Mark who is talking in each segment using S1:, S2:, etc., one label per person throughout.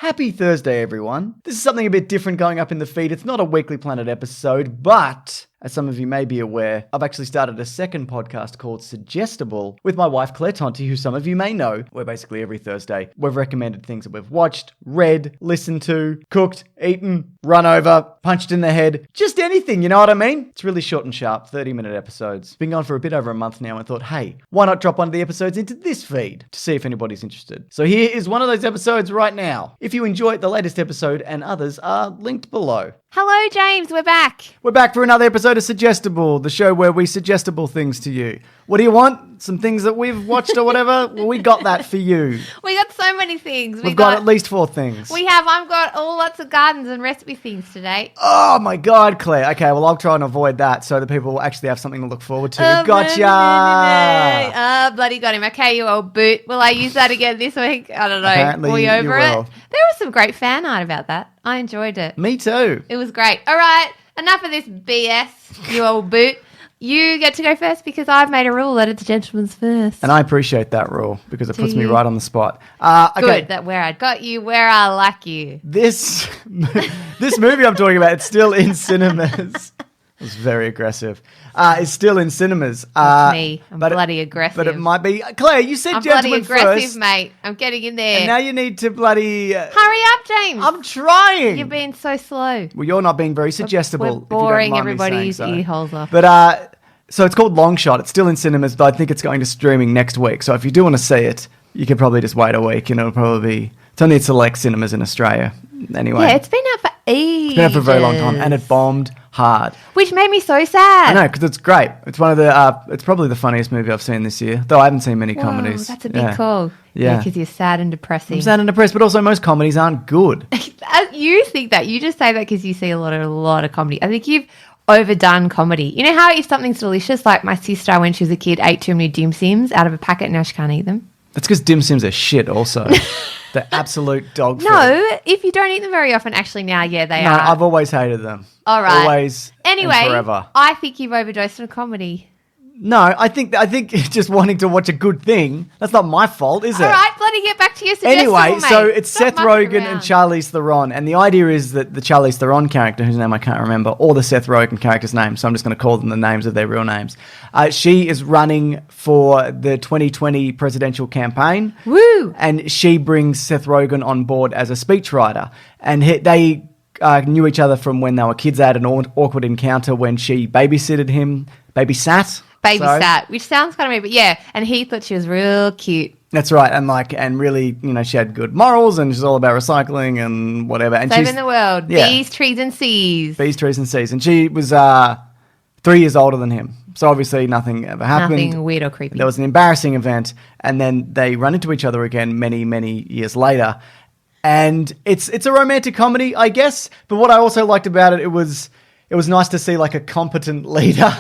S1: Happy Thursday, everyone. This is something a bit different going up in the feed. It's not a Weekly Planet episode, but as some of you may be aware, I've actually started a second podcast called Suggestible with my wife, Claire Tonti, who some of you may know, where basically every Thursday we've recommended things that we've watched, read, listened to, cooked, eaten, run over, punched in the head, just anything, you know what I mean? It's really short and sharp, 30-minute episodes. Been going for a bit over a month now and thought, hey, why not drop one of the episodes into this feed to see if anybody's interested? So here is one of those episodes right now. If you enjoyed the latest episode and others are linked below.
S2: Hello, James. We're back.
S1: We're back for another episode of Suggestible, the show where we suggestible things to you. What do you want? Some things that we've watched or whatever? Well, we got that for you.
S2: We got so many things.
S1: We've got at least 4 things.
S2: I've got lots of gardens and recipe things today.
S1: Oh my God, Claire. Okay, well, I'll try and avoid that so that people will actually have something to look forward to. Gotcha.
S2: Bloody got him. Okay, you old boot. Will I use that again this week? I don't know.
S1: Apparently
S2: Were you over
S1: you
S2: it?
S1: will.
S2: There was some great fan art about that. I enjoyed it.
S1: Me too.
S2: It was great. All right, enough of this BS, you old boot. You get to go first because I've made a rule that it's a gentleman's first.
S1: And I appreciate that rule because it puts me right on the spot. Okay.
S2: Good, that where I got you, where I like you.
S1: This movie I'm talking about, it's still in cinemas. It was very aggressive. It's still in cinemas.
S2: That's me. I'm bloody aggressive.
S1: But it might be... Claire, you said
S2: I'm
S1: gentleman
S2: bloody aggressive,
S1: first.
S2: Mate. I'm getting in there.
S1: And now you need to bloody...
S2: Hurry up, James.
S1: I'm trying.
S2: You're being so slow.
S1: Well, you're not being very suggestible.
S2: We're boring
S1: if you don't mind me
S2: everybody's
S1: saying so.
S2: ear holes off.
S1: But so it's called Long Shot. It's still in cinemas, but I think it's going to streaming next week. So if you do want to see it, you could probably just wait a week and it'll probably be... It's only at select cinemas in Australia. Anyway.
S2: Yeah, it's been out for ages.
S1: It's been out for a very long time and it bombed hard.
S2: Which made me so sad.
S1: I know, because it's great. It's one of the... it's probably the funniest movie I've seen this year, though I haven't seen many comedies.
S2: That's a big call.
S1: Yeah.
S2: Because you're sad and depressing.
S1: I'm sad and depressed, but also most comedies aren't good.
S2: You think that. You just say that because you see a lot of comedy. I think you've overdone comedy. You know how if something's delicious, like my sister when she was a kid ate too many dim sims out of a packet and now she can't eat them?
S1: That's because dim sims are shit also. They're absolute dog food.
S2: No, if you don't eat them very often, actually now, yeah, they are.
S1: No, I've always hated them.
S2: All right.
S1: Always
S2: anyway,
S1: and forever.
S2: I think you've overdosed on comedy.
S1: No, I think just wanting to watch a good thing, that's not my fault, is it?
S2: All right, bloody get back to your suggestible,
S1: Anyway,
S2: mate.
S1: so it's
S2: Stop
S1: Seth
S2: mucking
S1: Rogen
S2: around.
S1: and Charlize Theron, and the idea is that the Charlize Theron character, whose name I can't remember, or the Seth Rogen character's name, so I'm just going to call them the names of their real names. She is running for the 2020 presidential campaign.
S2: Woo!
S1: And she brings Seth Rogen on board as a speechwriter, and they knew each other from when they were kids. They had an awkward encounter when she babysat him, which sounds kind of weird, but yeah. And he thought she was real cute. That's right, and really, she had good morals, and she's all about recycling and whatever. And
S2: Saving the world,
S1: yeah,
S2: bees, trees, and seas.
S1: Bees, trees, and seas. And she was 3 years older than him, so obviously nothing ever happened.
S2: Nothing weird or creepy.
S1: There was an embarrassing event, and then they run into each other again many, many years later. And it's a romantic comedy, I guess. But what I also liked about it, it was nice to see like a competent leader,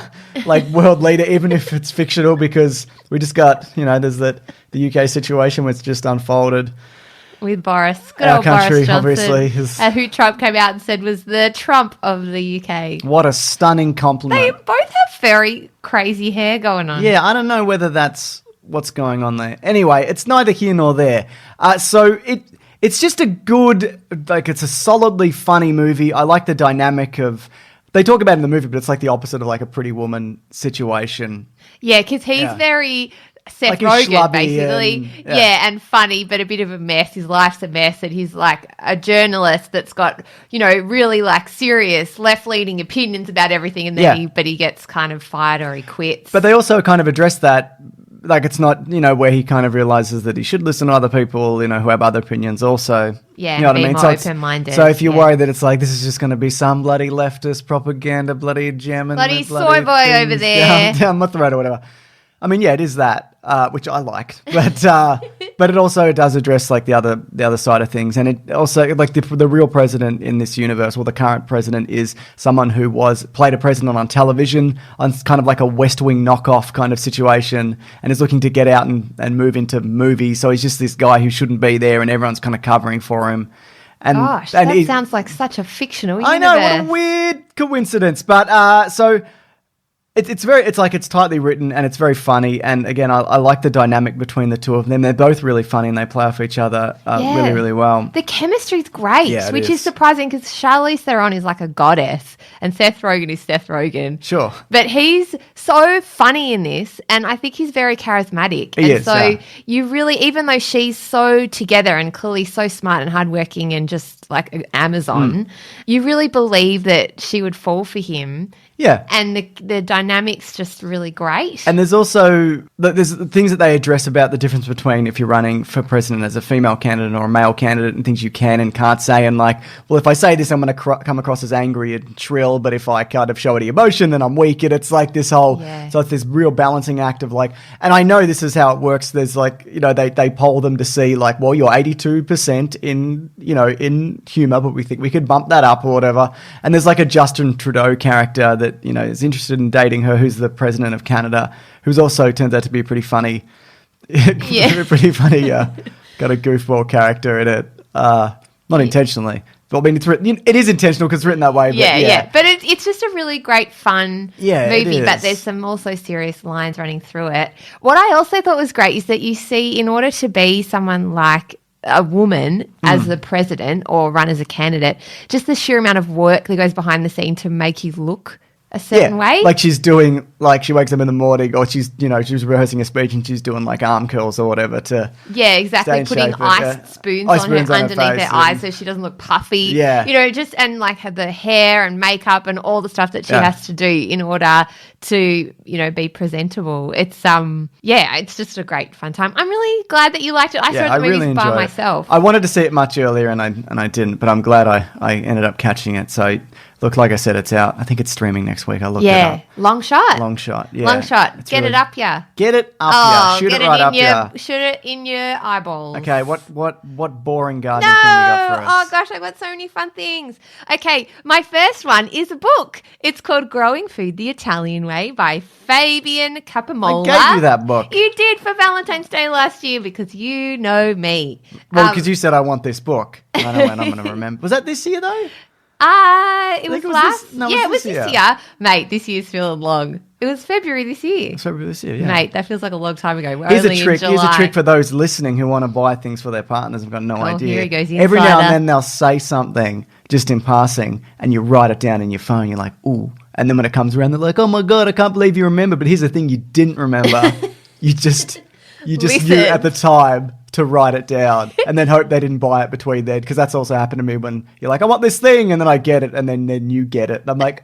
S1: like world leader, even if it's fictional, because we just got, there's the UK situation where it's just unfolded.
S2: With Boris. Good
S1: Our
S2: old
S1: country,
S2: Boris Johnson.
S1: obviously.
S2: Who Trump came out and said was the Trump of the UK.
S1: What a stunning compliment.
S2: They both have very crazy hair going on.
S1: Yeah, I don't know whether that's what's going on there. Anyway, it's neither here nor there. So it's just a good, it's a solidly funny movie. I like the dynamic of... They talk about it in the movie, but it's like the opposite of like a Pretty Woman situation.
S2: Yeah, because he's very Seth
S1: like
S2: Rogen, basically. And funny, but a bit of a mess. His life's a mess, and he's like a journalist that's got, really like serious left-leaning opinions about everything, and then he gets kind of fired or he quits.
S1: But they also kind of address that. Like, it's not, where he kind of realizes that he should listen to other people, who have other opinions also.
S2: Yeah,
S1: you know what I mean?
S2: more open-minded.
S1: So if you're worried that it's like, this is just going to be some bloody leftist propaganda, bloody jamming.
S2: Bloody soy boy over there.
S1: Down my throat or whatever. I mean, yeah, it is that, which I liked. But it also does address like the other side of things. And it also, like the real president in this universe, or the current president, is someone who played a president on television on kind of like a West Wing knockoff kind of situation, and is looking to get out and move into movies. So he's just this guy who shouldn't be there, and everyone's kind of covering for him. And,
S2: Gosh,
S1: and
S2: that sounds like such a fictional universe.
S1: I know, what a weird coincidence. But so It's tightly written and it's very funny. And again, I like the dynamic between the two of them. They're both really funny and they play off each other really, really well.
S2: The chemistry's great, which is surprising because Charlize Theron is like a goddess and Seth Rogen is Seth Rogen.
S1: Sure.
S2: But he's so funny in this and I think he's very charismatic. You really, even though she's so together and clearly so smart and hardworking and just like Amazon, you really believe that she would fall for him.
S1: Yeah.
S2: And the dynamic's just really great.
S1: And there's also there's things that they address about the difference between if you're running for president as a female candidate or a male candidate and things you can and can't say. And like, well, if I say this, I'm going to come across as angry and shrill. But if I kind of show any emotion, then I'm weak. And it's like this whole, so it's this real balancing act of like, and I know this is how it works. There's like, they poll them to see like, well, you're 82% in humor, but we think we could bump that up or whatever. And there's like a Justin Trudeau character that, is interested in dating her, who's the president of Canada, who's also turns out to be a pretty funny, got a goofball character in it. Not intentionally. But I mean, it's written, it is intentional because it's written that way. But
S2: But it's just a really great, fun movie, but there's some also serious lines running through it. What I also thought was great is that you see, in order to be someone like a woman as the president or run as a candidate, just the sheer amount of work that goes behind the scene to make you look a certain way.
S1: Like she's doing, like she wakes up in the morning or she's rehearsing a speech and she's doing like arm curls or whatever to
S2: exactly, putting ice spoons on her underneath her eyes so she doesn't look puffy. And like have the hair and makeup and all the stuff that she has to do in order to, be presentable. It's it's just a great fun time. I'm really glad that you liked it. I saw the movies by myself.
S1: I wanted to see it much earlier and I didn't, but I'm glad I ended up catching it. So look, like I said, it's out. I think it's streaming next week. I looked it up.
S2: Long shot.
S1: Long shot.
S2: Get it up, yeah.
S1: Get it up, yeah. Shoot it right up, yeah.
S2: Shoot it in your eyeballs.
S1: Okay, what boring gardening thing you got for us?
S2: Oh gosh, I've got so many fun things. Okay, my first one is a book. It's called Growing Food the Italian Way by Fabian Capamola.
S1: I gave you that book.
S2: You did for Valentine's Day last year because you know me.
S1: Well, because you said I want this book. I don't know when I'm going to remember. Was that this year though?
S2: It was this year. Mate, this year's feeling long. It was February this year.
S1: It's February this year, yeah.
S2: Mate, that feels like a long time ago.
S1: Here's a trick for those listening who want to buy things for their partners and got no idea.
S2: Here he goes,
S1: every now and then they'll say something just in passing and you write it down in your phone. You're like, ooh. And then when it comes around, they're like, oh my God, I can't believe you remember. But here's the thing, you didn't remember. you just knew at the time to write it down and then hope they didn't buy it between then, because that's also happened to me when you're like, I want this thing, and then I get it and then you get it. And I'm like,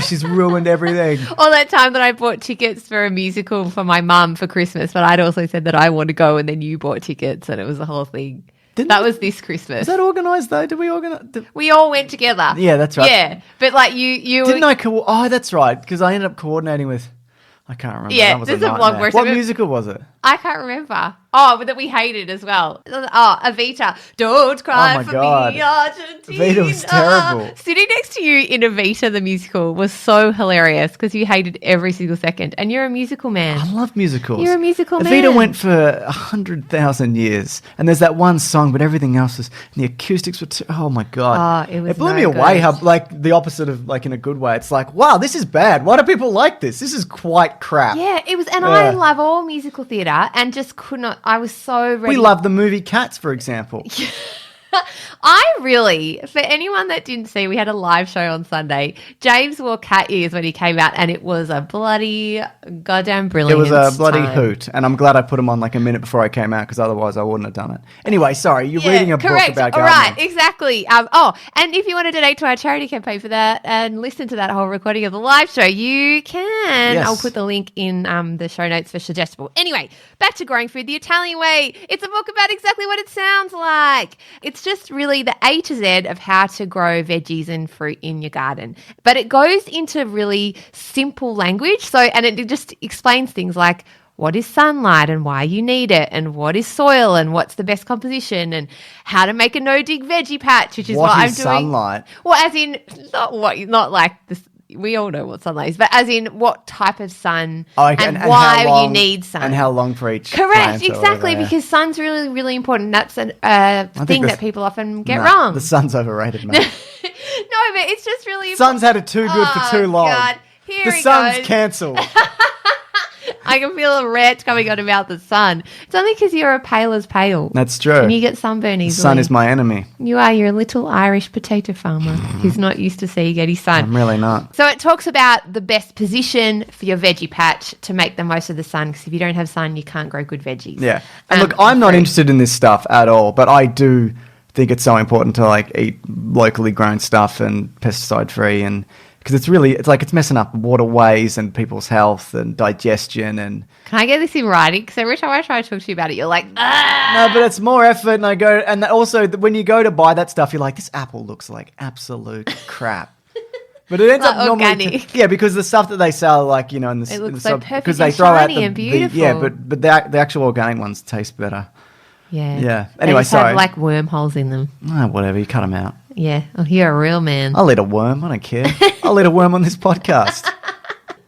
S1: she's ruined everything.
S2: All that time that I bought tickets for a musical for my mum for Christmas, but I'd also said that I want to go and then you bought tickets and it was a whole thing. That was this Christmas.
S1: Was that organised though? Did we organise?
S2: We all went together.
S1: Yeah, that's right.
S2: Yeah, but like you
S1: didn't I? That's right, because I ended up coordinating with. I can't remember.
S2: Yeah,
S1: that was
S2: there's
S1: a
S2: blog version.
S1: What musical was it?
S2: I can't remember. Oh, but that we hated as well. Oh, Evita. Don't cry for me, Argentina.
S1: Evita was terrible.
S2: Sitting next to you in Evita, the musical, was so hilarious because you hated every single second. And you're a musical man.
S1: I love musicals.
S2: You're a musical man.
S1: Evita went for 100,000 years. And there's that one song, but everything else was, and the acoustics were oh my God.
S2: Oh, it
S1: blew me away how, like, the opposite of, like, in a good way. It's like, wow, this is bad. Why do people like this? This is quite crap.
S2: Yeah, it was, and I love all musical theatre and just could not, I was so ready.
S1: We love the movie Cats, for example.
S2: For anyone that didn't see, we had a live show on Sunday. James wore cat ears when he came out, and it was a bloody goddamn brilliant.
S1: It was a bloody hoot, and I'm glad I put them on like a minute before I came out, because otherwise I wouldn't have done it. Anyway, sorry, you're reading a book about gardening.
S2: Right, exactly. And if you want to donate to our charity campaign for that and listen to that whole recording of the live show, you can. Yes. I'll put the link in the show notes for Suggestible. Anyway, back to Growing Food the Italian Way. It's a book about exactly what it sounds like. It's just really the A to Z of how to grow veggies and fruit in your garden. But it goes into really simple language. And it just explains things like what is sunlight and why you need it, and what is soil and what's the best composition, and how to make a no-dig veggie patch, which is what I'm doing.
S1: Sunlight?
S2: Well, as in, not like this. We all know what sunlight is, but as in what type of sun and why you need sun.
S1: And how long for each
S2: Correct, exactly, because sun's really, really important. That's a thing that people often get wrong.
S1: The sun's overrated, mate.
S2: No, but it's just really important.
S1: Sun's had it too good for too long. God.
S2: Here
S1: The
S2: he
S1: sun's
S2: goes.
S1: cancelled.
S2: I can feel a red coming out about the sun. It's only because you're a pale as pale.
S1: That's true.
S2: And you get sunburn
S1: The
S2: easily.
S1: sun is my enemy.
S2: You are. You're a little Irish potato farmer who's not used to seeing any sun.
S1: I'm really not.
S2: So it talks about the best position for your veggie patch to make the most of the sun, because if you don't have sun, you can't grow good veggies.
S1: Yeah. And look, I'm not interested in this stuff at all, but I do think it's so important to like eat locally grown stuff and pesticide free, and because it's messing up waterways and people's health and digestion. And
S2: Can I get this in writing? Because every time I try to talk to you about it, you're like,
S1: no, but it's more effort. And also when you go to buy that stuff, you're like, this apple looks like absolute crap. But it ends
S2: Like
S1: up normally,
S2: organic.
S1: yeah, because the stuff that they sell, like in the
S2: It looks
S1: in the
S2: so perfect
S1: because they
S2: and
S1: throw out
S2: shiny and beautiful.
S1: yeah, but the actual organic ones taste better.
S2: yeah.
S1: Yeah.
S2: They
S1: Anyway,
S2: just have
S1: sorry.
S2: like wormholes in them.
S1: Whatever, you cut them out.
S2: Yeah. Oh, you're a real man.
S1: I'll eat a worm. I don't care. I'll eat a worm on this podcast.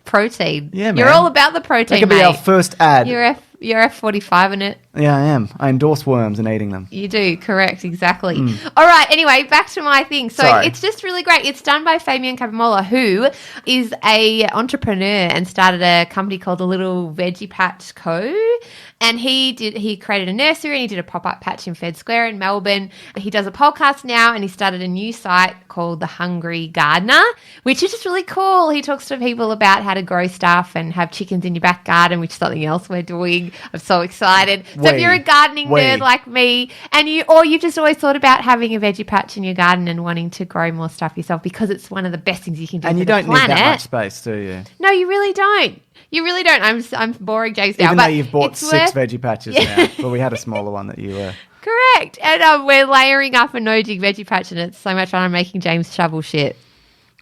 S2: Protein.
S1: Yeah,
S2: You're
S1: man.
S2: all about the protein,
S1: That could be
S2: mate.
S1: our first ad.
S2: You're F45 in it.
S1: Yeah, I am. I endorse worms and eating them.
S2: You do, correct, exactly. All right, anyway, back to my thing. So
S1: Sorry.
S2: it's just really great. It's done by Fabian Capamola, who is a entrepreneur and started a company called The Little Veggie Patch Co. And he created a nursery and he did a pop-up patch in Fed Square in Melbourne. He does a podcast now and he started a new site called The Hungry Gardener, which is just really cool. He talks to people about how to grow stuff and have chickens in your back garden, which is something else we're doing. I'm so excited. So if you're a gardening nerd like me, and you've just always thought about having a veggie patch in your garden and wanting to grow more stuff yourself, because it's one of the best things you can do
S1: And
S2: for
S1: you
S2: the
S1: don't
S2: planet.
S1: need that much space, do you?
S2: No, you really don't. You really don't. I'm boring James now.
S1: Even
S2: but
S1: though you've bought
S2: it's
S1: 6
S2: worth-
S1: veggie patches now. But we had a smaller one that you were.
S2: Correct. And we're layering up a no-jig veggie patch, and it's so much fun. I'm making James shovel shit.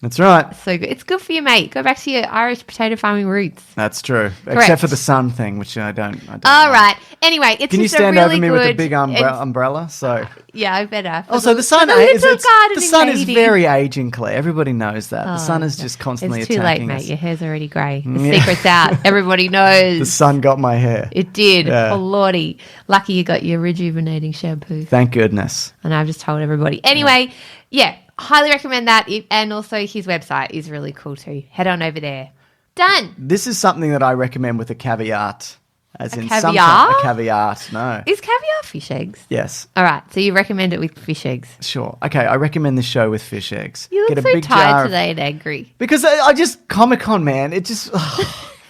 S1: That's right.
S2: So good. It's good for you, mate. Go back to your Irish potato farming roots.
S1: That's true.
S2: Correct.
S1: Except for the sun thing, which I don't
S2: All
S1: know.
S2: right. Anyway, it's
S1: Can you
S2: just
S1: stand
S2: a really
S1: over me
S2: good,
S1: with a big umbrella? So
S2: Yeah, I better. For
S1: also the sun
S2: for the
S1: is
S2: little
S1: the sun
S2: gardening
S1: is
S2: lady.
S1: very aging, Claire. Everybody knows that. The sun is
S2: okay.
S1: just constantly
S2: It's too
S1: attacking
S2: late, mate.
S1: us.
S2: Your hair's already grey. The
S1: Yeah.
S2: secret's out. Everybody knows.
S1: The sun got my hair.
S2: It did.
S1: Yeah.
S2: Oh, lordy. Lucky you got your rejuvenating shampoo.
S1: Thank goodness.
S2: And I've just told everybody. Anyway, yeah, highly recommend that. And also his website is really cool too. Head on over there. Done.
S1: This is something that I recommend with a caveat. As
S2: A
S1: in
S2: caviar?
S1: a caveat. No.
S2: Is caviar fish eggs?
S1: Yes.
S2: All right, so you recommend it with fish eggs.
S1: Sure. Okay, I recommend this show with fish eggs.
S2: You look
S1: Get a
S2: so
S1: big jar
S2: tired
S1: of-
S2: today and angry.
S1: Because I just Comic-Con, man. It just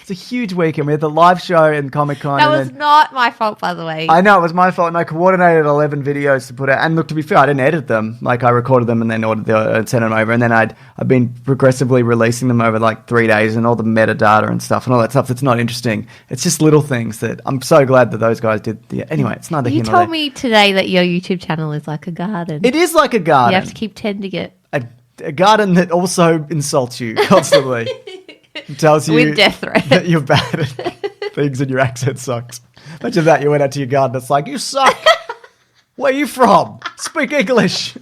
S1: it's a huge weekend. We had the live show and Comic-Con.
S2: That
S1: and
S2: was
S1: then,
S2: not my fault, by the way.
S1: I know it was my fault, and I coordinated 11 videos to put out. And look, to be fair, I didn't edit them. Like I recorded them and then sent them over, and then I've been progressively releasing them over like 3 days, and all the metadata and stuff and all that stuff that's not interesting. It's just little things that I'm so glad that those guys did. Yeah, anyway, it's neither
S2: You
S1: here nor
S2: told
S1: there.
S2: me today that your YouTube channel is like a garden.
S1: It is like a garden.
S2: You have to keep tending it.
S1: A garden that also insults you constantly. It tells you
S2: With death threats.
S1: that you're bad at things and your accent sucks. Imagine that you went out to your garden. It's like, you suck. Where are you from? Speak English.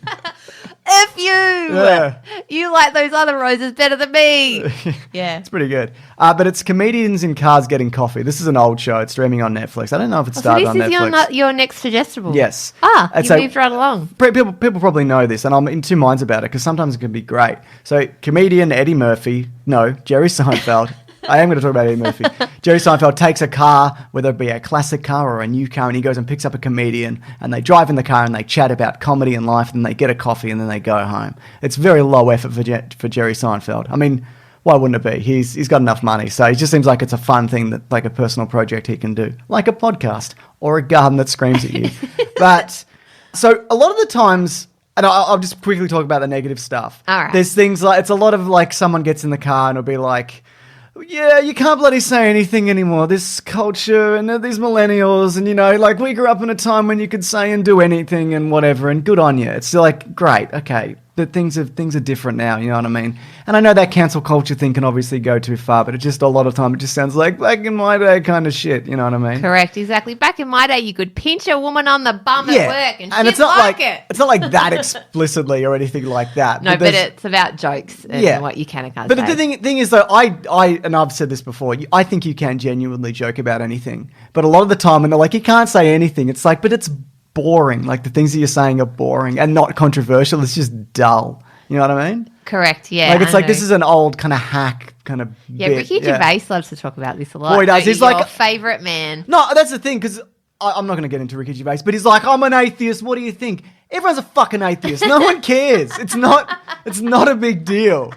S2: F you!
S1: Yeah.
S2: You like those other roses better than me. Yeah.
S1: It's pretty good. But it's comedians in cars getting coffee. This is an old show. It's streaming on Netflix. I don't know if it
S2: So
S1: started
S2: this
S1: on
S2: is
S1: Netflix.
S2: your next suggestible.
S1: Yes.
S2: Ah,
S1: And
S2: you
S1: so-
S2: moved right along.
S1: People probably know this, and I'm in two minds about it because sometimes it can be great. So, comedian Jerry Seinfeld. I am going to talk about Eddie Murphy. Jerry Seinfeld takes a car, whether it be a classic car or a new car, and he goes and picks up a comedian, and they drive in the car and they chat about comedy and life, and they get a coffee, and then they go home. It's very low effort for Jerry Seinfeld. I mean, why wouldn't it be? He's got enough money, so it just seems like it's a fun thing, that like a personal project he can do, like a podcast or a garden that screams at you. But so a lot of the times. And I'll just quickly talk about the negative stuff.
S2: All right.
S1: There's things like, it's a lot of like someone gets in the car and it'll be like, yeah, you can't bloody say anything anymore. This culture and these millennials and, like we grew up in a time when you could say and do anything and whatever, and good on you. It's like, great, okay. But things are different now, you know what I mean? And I know that cancel culture thing can obviously go too far, but it just a lot of time it just sounds like back in my day kind of shit, you know what I mean?
S2: Correct, exactly. Back in my day, you could pinch a woman on the bum at work and she'd
S1: it's not
S2: like it.
S1: It's not like that explicitly or anything like that.
S2: No, but
S1: there's-
S2: it's about jokes and what you can and can't
S1: But
S2: say.
S1: the thing is, though, and I've said this before, I think you can genuinely joke about anything. But a lot of the time, when they're like, you can't say anything, it's like, but it's boring. Like, the things that you're saying are boring and not controversial. It's just dull. You know what I mean?
S2: Correct, yeah.
S1: Like, it's
S2: I
S1: like, this
S2: know.
S1: is an old kind of hack kind of
S2: Yeah,
S1: bit.
S2: Ricky Gervais loves to talk about this a lot.
S1: Boy, he does.
S2: He's
S1: He's like-
S2: your favourite man.
S1: No, that's the thing, because I'm not going to get into Ricky Gervais, but he's like, I'm an atheist. What do you think? Everyone's a fucking atheist. No one cares. It's not a big deal.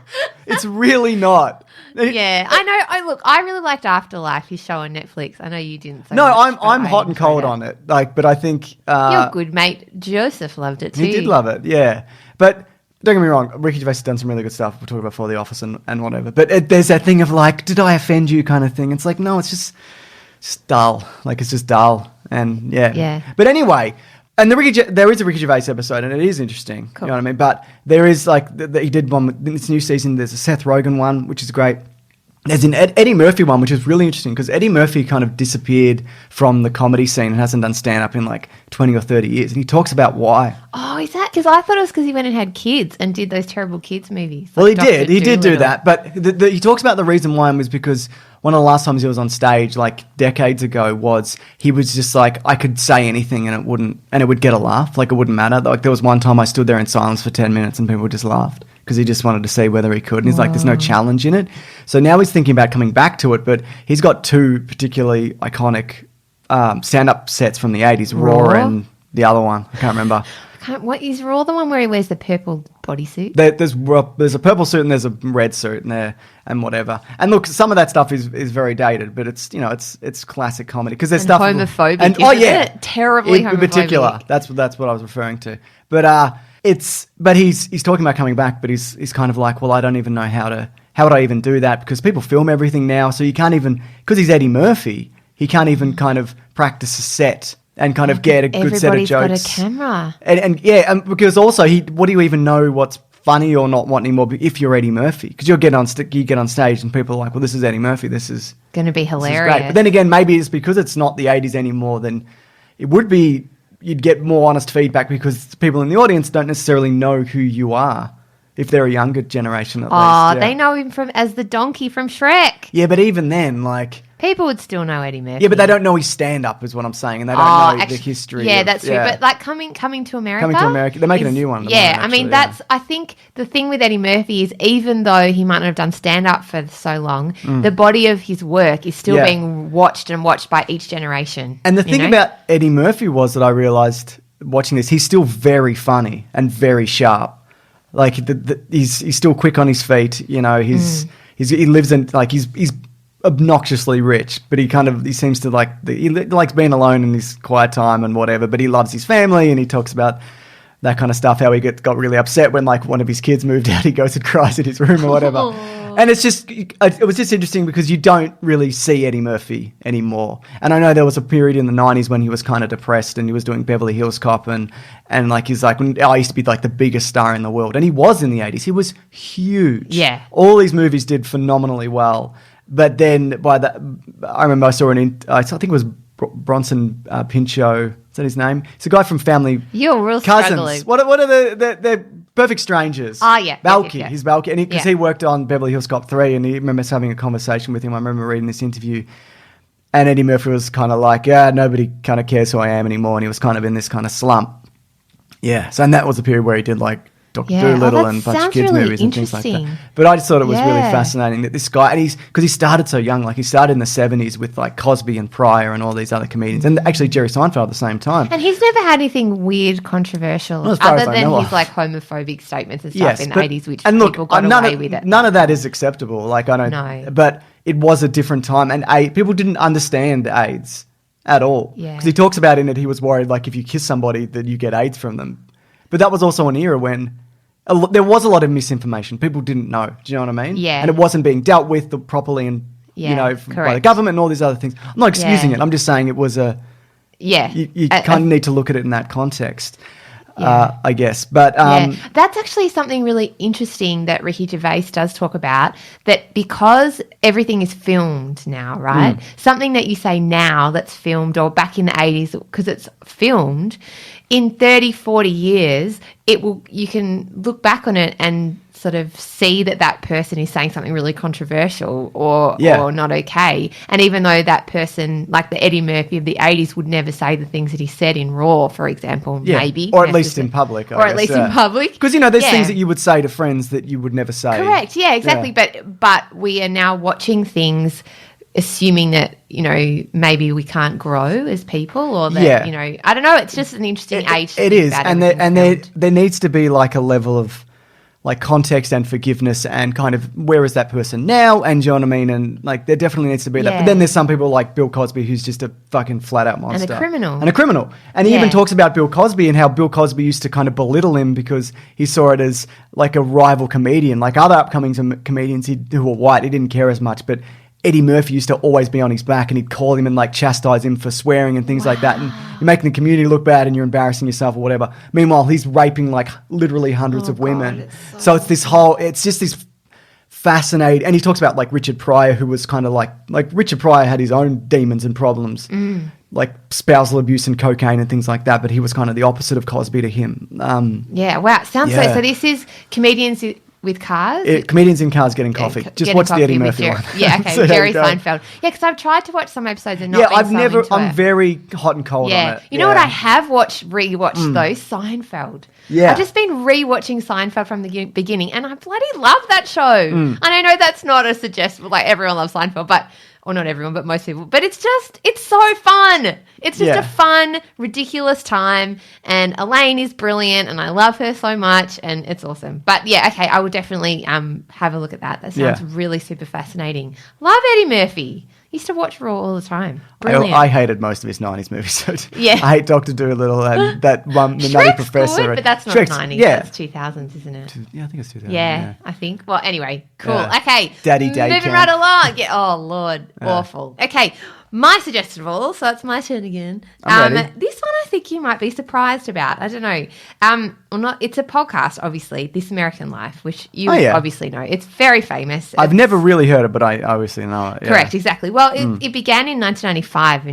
S1: It's really not.
S2: Yeah, I know. Look, I really liked Afterlife, his show on Netflix. I know you didn't. So
S1: No,
S2: much, but
S1: I'm
S2: I
S1: hot and cold
S2: enjoyed
S1: on it. Like, but I think
S2: Your good mate Joseph loved it too.
S1: he did love it. Yeah, but don't get me wrong. Ricky Gervais has done some really good stuff. We'll talk about For the Office and whatever. But there's that thing of like, did I offend you kind of thing. It's like, no, it's just dull. Like, it's just dull. And yeah. But anyway. And there is a Ricky Gervais episode, and it is interesting.
S2: Cool.
S1: You know what I mean? But there is, like, he did one with this new season. There's a Seth Rogen one, which is great. There's an Eddie Murphy one, which is really interesting, because Eddie Murphy kind of disappeared from the comedy scene and hasn't done stand-up in, like, 20 or 30 years. And he talks about why.
S2: Oh, is that? Because I thought it was because he went and had kids and did those terrible kids movies.
S1: Well,
S2: like
S1: he did.
S2: Dr.
S1: He did do
S2: Dolittle.
S1: that. But he talks about the reason why was because one of the last times he was on stage, like decades ago, was he was just like, I could say anything and it would get a laugh. Like, it wouldn't matter. Like, there was one time I stood there in silence for 10 minutes and people just laughed because he just wanted to see whether he could. And he's like, there's no challenge in it. So now he's thinking about coming back to it, but he's got two particularly iconic stand-up sets from the 80s, Raw and the other one. I can't remember.
S2: What is Raw the one where he wears the purple bodysuit?
S1: There's a purple suit and there's a red suit and there and whatever. And look, some of that stuff is very dated, but it's it's classic comedy because there's stuff
S2: homophobic.
S1: And
S2: isn't it? Terribly homophobic.
S1: In particular, that's what I was referring to. But he's talking about coming back, but he's kind of like, well, I don't even know how would I even do that, because people film everything now, so you can't even, because he's Eddie Murphy, he can't even kind of practice a set and kind of get a good set of jokes.
S2: Everybody's got a camera.
S1: And because also, what do you even know what's funny or not anymore if you're Eddie Murphy? Because you get on stage and people are like, well, this is Eddie Murphy. This is
S2: going to be hilarious.
S1: This is great. But then again, maybe it's because it's not the 80s anymore, then it would be, you'd get more honest feedback because people in the audience don't necessarily know who you are. If they're a younger generation, at least.
S2: Oh, they know him as the donkey from Shrek.
S1: Yeah, but even then, like...
S2: People would still know Eddie Murphy.
S1: Yeah, but they don't know his stand-up is what I'm saying, and they don't know the history.
S2: Yeah, that's true. But like coming to America...
S1: Coming to America. They're making a new one.
S2: Yeah, I mean, I think the thing with Eddie Murphy is even though he might not have done stand-up for so long, the body of his work is still being watched by each generation.
S1: And the thing about Eddie Murphy was that I realised watching this, he's still very funny and very sharp. Like he's still quick on his feet, you know. He lives in, like, he's obnoxiously rich, but he seems to he likes being alone in his quiet time and whatever. But he loves his family, and he talks about that kind of stuff. How he got really upset when like one of his kids moved out. He goes and cries in his room or whatever. And it was just interesting because you don't really see Eddie Murphy anymore. And I know there was a period in the 90s when he was kind of depressed and he was doing Beverly Hills Cop and like he's like, I used to be like the biggest star in the world. And he was in the 80s. He was huge.
S2: Yeah.
S1: All these movies did phenomenally well. But then I remember I saw I think it was Bronson Pinchot. Is that his name? It's a guy from Family.
S2: You're real
S1: Cousins.
S2: struggling.
S1: What are the Perfect Strangers?
S2: Oh, yeah.
S1: Balky.
S2: Yeah.
S1: He's Balky. And because he worked on Beverly Hills Cop 3 and he remembers having a conversation with him. I remember reading this interview. And Eddie Murphy was kind of like, yeah, nobody kind of cares who I am anymore. And he was kind of in this kind of slump. Yeah. So and that was a period where he did like Dr. Dolittle and a bunch of kids' movies and things like that. But I just thought it was really fascinating that this guy, and because he started so young, like he started in the 70s with like Cosby and Pryor and all these other comedians, and actually Jerry Seinfeld at the same time.
S2: And he's never had anything weird, controversial, other than his like homophobic statements and stuff in the 80s, which people got away with it.
S1: None of that is acceptable. Like I don't know. But it was a different time, and people didn't understand AIDS at all.
S2: Yeah.
S1: Because he talks about in it, he was worried like if you kiss somebody that you get AIDS from them. But that was also an era when there was a lot of misinformation. People didn't know. Do you know what I mean?
S2: Yeah.
S1: And it wasn't being dealt with properly and, by the government and all these other things. I'm not excusing it. I'm just saying it was you kind of need to look at it in that context, I guess. But
S2: that's actually something really interesting that Ricky Gervais does talk about, that because everything is filmed now, right? Something that you say now that's filmed or back in the 80s because it's filmed, in 30, 40 years, you can look back on it and sort of see that person is saying something really controversial or not okay. And even though that person, like the Eddie Murphy of the 80s, would never say the things that he said in Raw, for example, maybe.
S1: Or at least in public, I guess,
S2: in public.
S1: Because, there's things that you would say to friends that you would never say.
S2: Correct, yeah, exactly. Yeah. But we are now watching things assuming that, maybe we can't grow as people or that, I don't know. It's just an interesting age.
S1: It is. And there needs to be like a level of like context and forgiveness and kind of where is that person now, and do you know what I mean? And like there definitely needs to be that. But then there's some people like Bill Cosby who's just a fucking flat out monster.
S2: And a criminal.
S1: And he even talks about Bill Cosby and how Bill Cosby used to kind of belittle him because he saw it as like a rival comedian. Like other upcoming comedians who were white, he didn't care as much, but Eddie Murphy used to always be on his back and he'd call him and like chastise him for swearing and things like that. And you're making the community look bad and you're embarrassing yourself or whatever. Meanwhile, he's raping like literally hundreds of women. So it's just this fascinating. And he talks about like Richard Pryor, who was kind of like Richard Pryor had his own demons and problems, like spousal abuse and cocaine and things like that. But he was kind of the opposite of Cosby to him.
S2: Wow. Sounds so this is comedians with cars?
S1: Comedians in cars getting coffee. Just watch the Eddie Murphy one.
S2: Yeah, okay. So Jerry Seinfeld. Yeah, because I've tried to watch some episodes and not
S1: I'm very hot and cold on it.
S2: You know what I have rewatched though? Seinfeld.
S1: Yeah.
S2: I've just been rewatching Seinfeld from the beginning and I bloody love that show. And I know that's not a suggestible, like everyone loves Seinfeld, or not everyone, but most people. But it's so fun. It's just a fun, ridiculous time. And Elaine is brilliant and I love her so much and it's awesome. But yeah, okay, I will definitely have a look at that. That sounds really super fascinating. Love Eddie Murphy. Used to watch Raw all the time. Brilliant.
S1: I hated most of his 90s movies. So
S2: I
S1: hate Dr. Dolittle and that one, The Nutty Professor.
S2: Good, but that's not 90s. Yeah. That's 2000s, isn't it?
S1: I think it's 2000.
S2: Yeah, I think. Well, anyway, cool.
S1: Yeah.
S2: Okay.
S1: Daddy Day
S2: Moving right along. Oh, Lord. Awful. Okay. My Suggestible, so it's my turn again.
S1: I'm ready.
S2: This one I think you might be surprised about. I don't know. It's a podcast, obviously, This American Life, which you obviously know. It's very famous.
S1: I've never really heard it, but I obviously know it. Yeah.
S2: Correct, exactly. Well, it began in 1995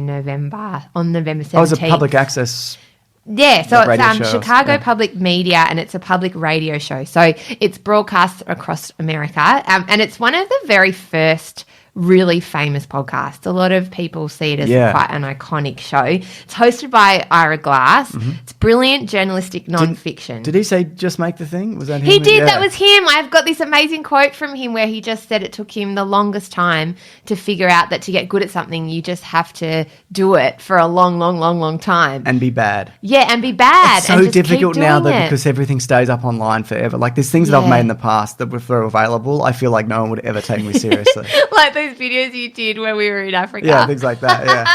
S2: on November 17th.
S1: Oh, it was a public access.
S2: Yeah, so it's Chicago Public Media and it's a public radio show. So it's broadcast across America and it's one of the very first really famous podcast. A lot of people see it as quite an iconic show. It's hosted by Ira Glass. It's brilliant journalistic non-fiction.
S1: Did he say just make the thing? Was that him?
S2: He did. Yeah. That was him. I've got this amazing quote from him where he just said it took him the longest time to figure out that to get good at something, you just have to do it for a long, long, long, long time.
S1: And be bad.
S2: Yeah, and be bad.
S1: It's so difficult now though because everything stays up online forever. Like there's things that I've made in the past that were available. I feel like no one would ever take me seriously.
S2: Like those videos you did when we were in Africa.
S1: Yeah, things like that, yeah.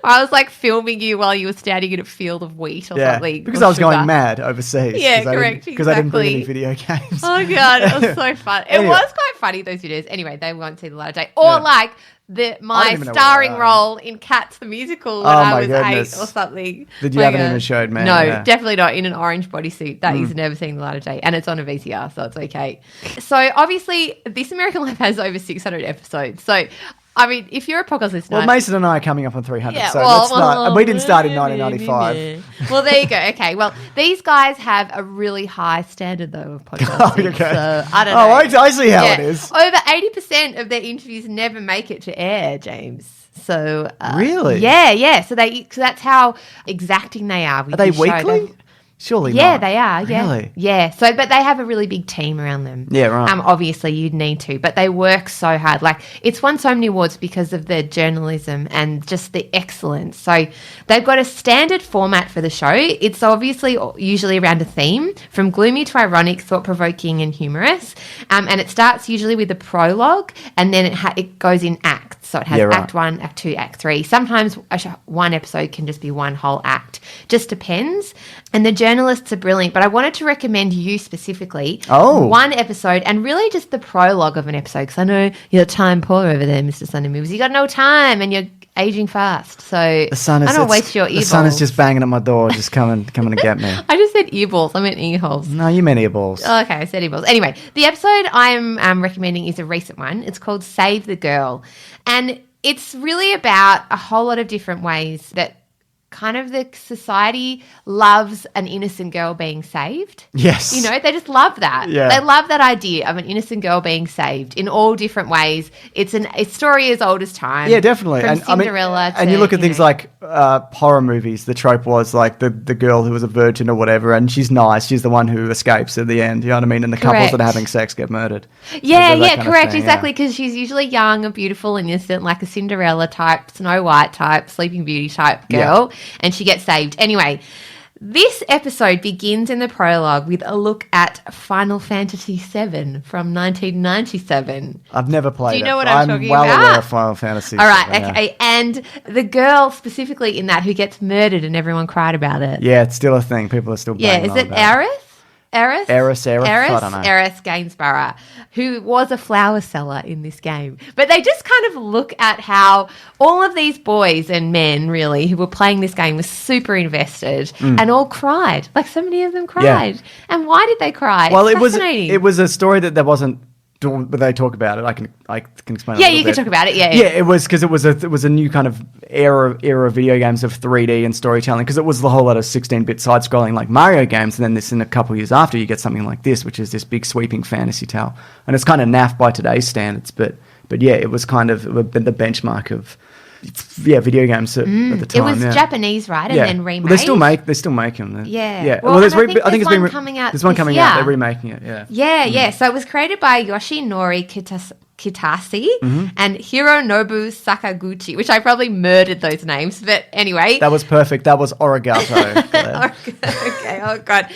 S2: I was like filming you while you were standing in a field of wheat or something.
S1: Because I was going mad overseas.
S2: Yeah, correct.
S1: Because I didn't bring any video games.
S2: Oh, God. It was so fun. It was quite funny, those videos. Anyway, they won't see the light of day. Or like my starring role in Cats the Musical when I was 8 or something.
S1: That you haven't even showed me.
S2: No, definitely not. In an orange bodysuit. That is never seen the light of day. And it's on a VCR, so it's okay. So obviously, This American Life has over 600 episodes. So I mean, if you're a podcast listener...
S1: Well, Mason and I are coming up on 300, so let's start. We didn't start in 1995.
S2: Well, there you go. Okay, well, these guys have a really high standard, though, of podcasting.
S1: Okay.
S2: So, I don't know.
S1: Oh, I see how it is.
S2: Over 80% of their interviews never make it to air, James. So...
S1: really?
S2: Yeah. So that's how exacting they are.
S1: Are they weekly? Surely not.
S2: Yeah, they are. Yeah.
S1: Really?
S2: Yeah. So, but they have a really big team around them.
S1: Yeah, right.
S2: Obviously, you'd need to, but they work so hard. Like, it's won so many awards because of the journalism and just the excellence. So, they've got a standard format for the show. It's obviously usually around a theme, from gloomy to ironic, thought-provoking, and humorous. And it starts usually with a prologue, and then it goes in acts. So, it has Act 1, Act 2, Act 3. Sometimes one episode can just be one whole act. Just depends. And the journalists are brilliant, but I wanted to recommend you specifically one episode and really just the prologue of an episode because I know you're time poor over there, Mr. Sunday Movies. You got no time and you're aging fast, so I don't waste your earballs.
S1: The sun is just banging at my door, just coming to get me.
S2: I just said earballs. I meant earholes.
S1: No, you meant earballs.
S2: Oh, okay, I said earballs. Anyway, the episode I'm recommending is a recent one. It's called Save the Girl, and it's really about a whole lot of different ways that kind of the society loves an innocent girl being saved.
S1: Yes.
S2: You know, they just love that.
S1: Yeah.
S2: They love that idea of an innocent girl being saved in all different ways. It's a story as old as time.
S1: Yeah, definitely.
S2: From
S1: And
S2: Cinderella
S1: and you look at things like horror movies. The trope was like the girl who was a virgin or whatever, and she's nice. She's the one who escapes at the end. You know what I mean? And the couples that are having sex get murdered.
S2: Yeah, correct, exactly. Because she's usually young and beautiful and innocent, like a Cinderella type, Snow White type, Sleeping Beauty type girl, and she gets saved. Anyway, this episode begins in the prologue with a look at Final Fantasy VII from 1997.
S1: I've never played it.
S2: Do you know what I'm talking
S1: well
S2: about?
S1: Aware of Final Fantasy.
S2: All right, okay. And the girl specifically in that who gets murdered and everyone cried about it.
S1: Yeah, it's still a thing. People are still banging on about it.
S2: Aerith?
S1: Eris, I don't know.
S2: Eris Gainsborough, who was a flower seller in this game. But they just kind of look at how all of these boys and men, really, who were playing this game were super invested and all cried. Like, so many of them cried. Yeah. And why did they cry?
S1: Well, it was a story that there wasn't. But they talk about it. I can explain.
S2: Yeah, you can talk about it. Yeah,
S1: it was because it was a new kind of era of video games of 3D and storytelling. Because it was the whole lot of 16-bit side scrolling like Mario games, and then this in a couple of years after you get something like this, which is this big sweeping fantasy tale, and it's kind of naff by today's standards. But yeah, it was kind of the benchmark of video games at the time.
S2: It was Japanese, right? And then remade.
S1: Well, they still make them.
S2: Yeah.
S1: Well,
S2: I think there's one coming out.
S1: There's one coming out. They're remaking it.
S2: Yeah. So it was created by Yoshinori Kitase and Hironobu Sakaguchi, which I probably murdered those names, but anyway.
S1: That was perfect. That was Origato.
S2: Okay, oh God.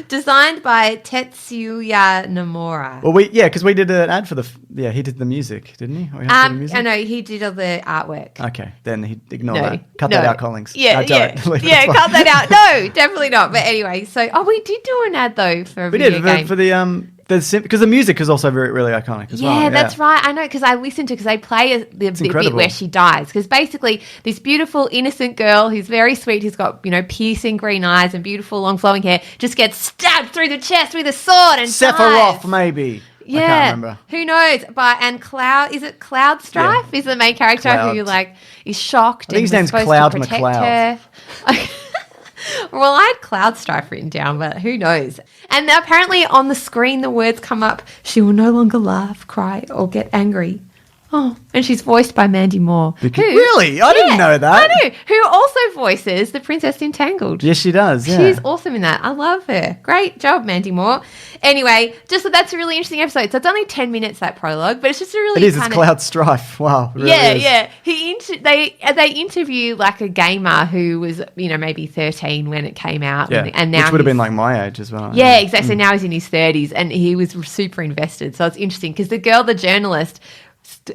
S2: Designed by Tetsuya Nomura.
S1: Well, because we did an ad for he did the music, didn't he?
S2: I know, he did all the artwork.
S1: Okay, then he ignore that. Cut that out, Collings.
S2: Yeah, cut that out. No, definitely not. But anyway, we did do an ad though for a video game.
S1: For the because the music is also really iconic as well.
S2: Yeah, that's right. I know because I listened to because they play the bit where she dies. Because basically, this beautiful innocent girl who's very sweet, who's got piercing green eyes and beautiful long flowing hair, just gets stabbed through the chest with a sword and
S1: Sephiroth,
S2: dies.
S1: Maybe.
S2: Yeah,
S1: I can't remember.
S2: Who knows? And is it Cloud Strife? Is the main character who is shocked?
S1: I think his name's Cloud McCloud.
S2: Well, I had Cloud Strife written down, but who knows? And apparently on the screen, the words come up, she will no longer laugh, cry, or get angry. Oh, and she's voiced by Mandy Moore.
S1: Really? I didn't know that.
S2: I know. Who also voices the Princess in Tangled.
S1: Yes, she does. Yeah.
S2: She's awesome in that. I love her. Great job, Mandy Moore. Anyway, that's a really interesting episode. So it's only 10 minutes, that prologue, but it's just a really
S1: It's Cloud Strife. Wow. Really
S2: yeah. They interview like a gamer who was, maybe 13 when it came out.
S1: Yeah.
S2: And now
S1: which would have been like my age as well.
S2: Yeah, exactly. So now he's in his 30s and he was super invested. So it's interesting because the journalist,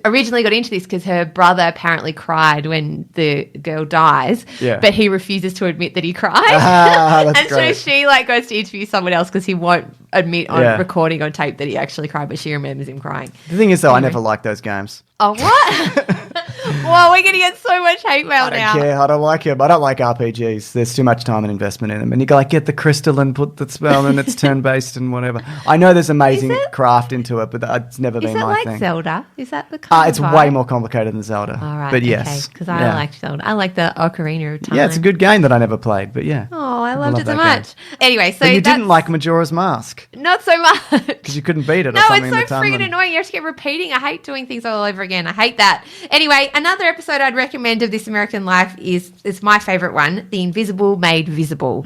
S2: originally got into this because her brother apparently cried when the girl dies, but he refuses to admit that he cried.
S1: That's great.
S2: So she goes to interview someone else because he won't admit on recording on tape that he actually cried, but she remembers him crying.
S1: The thing is, though, I never liked those games.
S2: Oh, what? Well, we're going to get so much hate mail now.
S1: I don't care. I don't like them. I don't like RPGs. There's too much time and investment in them. And you go, get the crystal and put the spell and it's turn-based and whatever. I know there's amazing craft into it, but it's never been my thing.
S2: Is it like Zelda? Is that the kind
S1: It's way more complicated than Zelda.
S2: All right.
S1: But yes.
S2: Because I like Zelda. I like the Ocarina of Time.
S1: Yeah, it's a good game that I never played, but yeah.
S2: Oh, I loved it so much. Anyway, so
S1: but you didn't like Majora's Mask.
S2: Not so much.
S1: Because you couldn't beat it
S2: No, it's so freaking annoying. You have to keep repeating. I hate doing things all over again. I hate that. Anyway, another episode I'd recommend of This American Life is my favourite one, The Invisible Made Visible.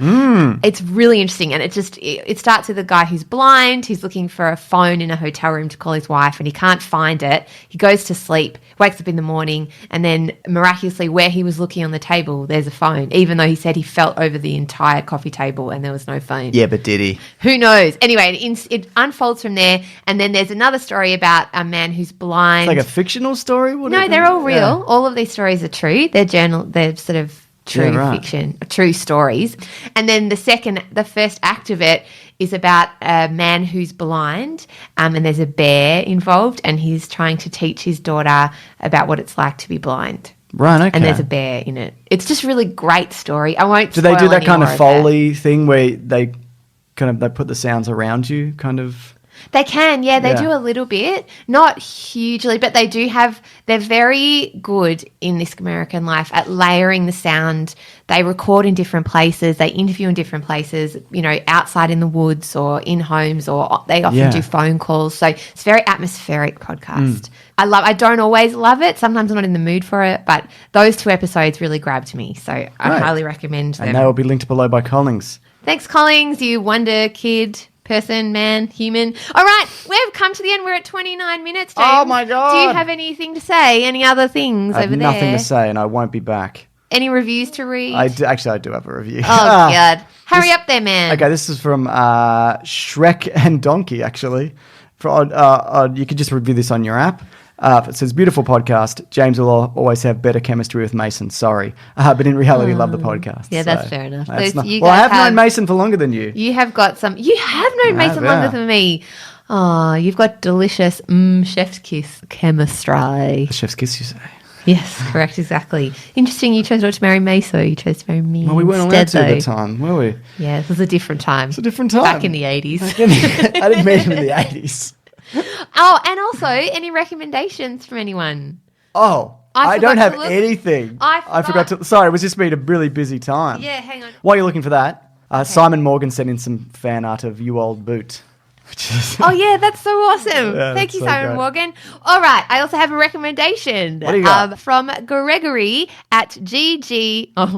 S2: It's really interesting, and it starts with a guy who's blind, who's looking for a phone in a hotel room to call his wife, and he can't find it. He goes to sleep, wakes up in the morning, and then miraculously where he was looking on the table, there's a phone, even though he said he felt over the entire coffee table and there was no phone.
S1: Yeah, but did he?
S2: Who knows? Anyway, it unfolds from there, and then there's another story about a man who's blind.
S1: It's like a fictional story?
S2: No, they're all real. Yeah. All of these stories are true. They're sort of true fiction, true stories. And then the first act of it is about a man who's blind, and there's a bear involved, and he's trying to teach his daughter about what it's like to be blind.
S1: Right, okay.
S2: And there's a bear in it. It's just a really great story. I won't.
S1: Do they do that kind of Foley thing where they put the sounds around you, kind of?
S2: They can, yeah, they
S1: Yeah.
S2: do a little bit, not hugely, but they're very good in This American Life at layering the sound. They record in different places, they interview in different places, outside in the woods or in homes, or they often do phone calls. So it's a very atmospheric podcast. I don't always love it. Sometimes I'm not in the mood for it, but those 2 episodes really grabbed me. So I highly recommend them.
S1: And they will be linked below by Collings.
S2: Thanks, Collings, you wonder kid. Person, man, human. All right, we've come to the end. We're at 29 minutes, James.
S1: Oh, my God.
S2: Do you have anything to say? Any other things
S1: I have
S2: over there?
S1: nothing to say, and I won't be back.
S2: Any reviews to read?
S1: I do have a review.
S2: Oh, God. Hurry up there, man.
S1: Okay, this is from Shrek and Donkey, actually. You could just review this on your app. It says, beautiful podcast. James will always have better chemistry with Mason. Sorry. But in reality, love the podcast.
S2: Yeah, that's fair enough.
S1: I have known Mason for longer than you.
S2: You have known Mason longer than me. Oh, you've got delicious chef's kiss chemistry.
S1: Chef's kiss, you say?
S2: Yes, correct, exactly. Interesting, you chose not to marry Meso, you chose to marry me.
S1: Well, we weren't allowed to at the time, were we?
S2: Yeah, it was a different time.
S1: It's a different time.
S2: Back in the 80s.
S1: I didn't meet him in the 80s.
S2: Oh, and also, any recommendations from anyone?
S1: Oh, I don't have anything.
S2: I
S1: forgot to. Sorry, it was just been a really busy time.
S2: Yeah, hang on.
S1: While you're looking for that, Simon Morgan sent in some fan art of You Old Boot.
S2: Oh, yeah, that's so awesome.
S1: Yeah,
S2: Thank you,
S1: so
S2: Simon
S1: great.
S2: Morgan. All right, I also have a recommendation.
S1: What do you got?
S2: From Gregory at Gritmon.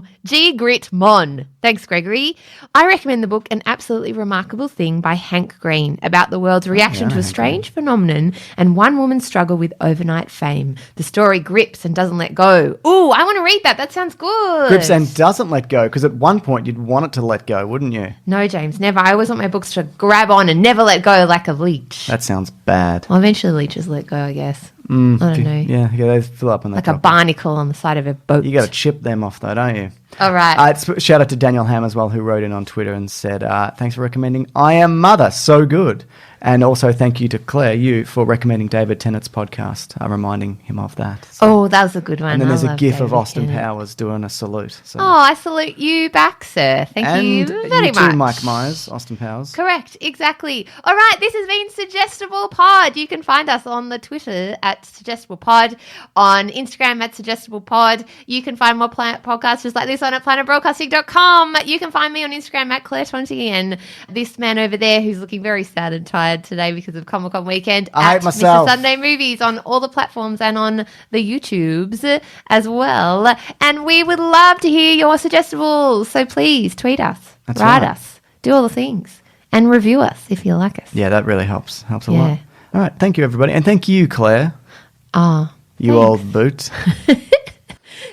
S2: Thanks, Gregory. I recommend the book An Absolutely Remarkable Thing by Hank Green about the world's reaction to a strange phenomenon and one woman's struggle with overnight fame. The story grips and doesn't let go. Ooh, I want to read that. That sounds good.
S1: Grips and doesn't let go, because at one point you'd want it to let go, wouldn't you?
S2: No, James, never. I always want my books to grab on and never let go like a leech.
S1: That sounds bad.
S2: Well, eventually leeches let go, I guess. I don't know.
S1: Yeah, they fill up on that.
S2: Like a barnacle on the side of a boat.
S1: You got to chip them off, though, don't you?
S2: All right.
S1: Shout out to Daniel Ham as well, who wrote in on Twitter and said, thanks for recommending I Am Mother. So good. And also thank you to Claire, you, for recommending David Tennant's podcast, reminding him of that. So.
S2: Oh, that was a good one.
S1: And then there's a gif
S2: David
S1: of Austin
S2: Tennant.
S1: Powers doing a salute. So.
S2: Oh, I salute you back, sir. Thank you very much.
S1: And you too, Mike Myers, Austin Powers.
S2: Correct, exactly. All right, this has been Suggestible Pod. You can find us on the Twitter at Suggestible Pod, on Instagram at Suggestible Pod. You can find more podcasts just like this on at planetbroadcasting.com. You can find me on Instagram at Claire Tonti, and this man over there who's looking very sad and tired today because of Comic-Con weekend
S1: I hate
S2: at
S1: myself.
S2: Mr. Sunday Movies on all the platforms and on the YouTubes as well. And we would love to hear your suggestibles. So please tweet us,
S1: That's
S2: write
S1: right.
S2: us, do all the things, and review us if you like us.
S1: Yeah, that really helps. Helps a
S2: Yeah.
S1: lot. All right. Thank you, everybody. And thank you, Claire.
S2: Oh,
S1: You
S2: thanks.
S1: old boot.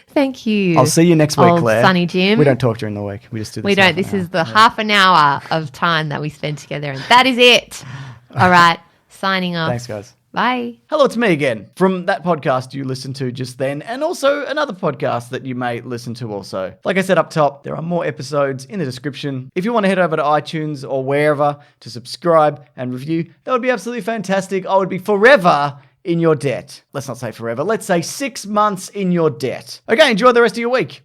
S2: Thank you.
S1: I'll see you next week,
S2: old
S1: Claire.
S2: Sunny Jim.
S1: We don't talk during the week. We just do this.
S2: We don't. This is the half an hour of time that we spend together, and that is it. All right. Signing off.
S1: Thanks, guys.
S2: Bye.
S1: Hello, it's me again from that podcast you listened to just then, and also another podcast that you may listen to also. Like I said up top, there are more episodes in the description. If you want to head over to iTunes or wherever to subscribe and review, that would be absolutely fantastic. I would be forever in your debt. Let's not say forever. Let's say 6 months in your debt. Okay, enjoy the rest of your week.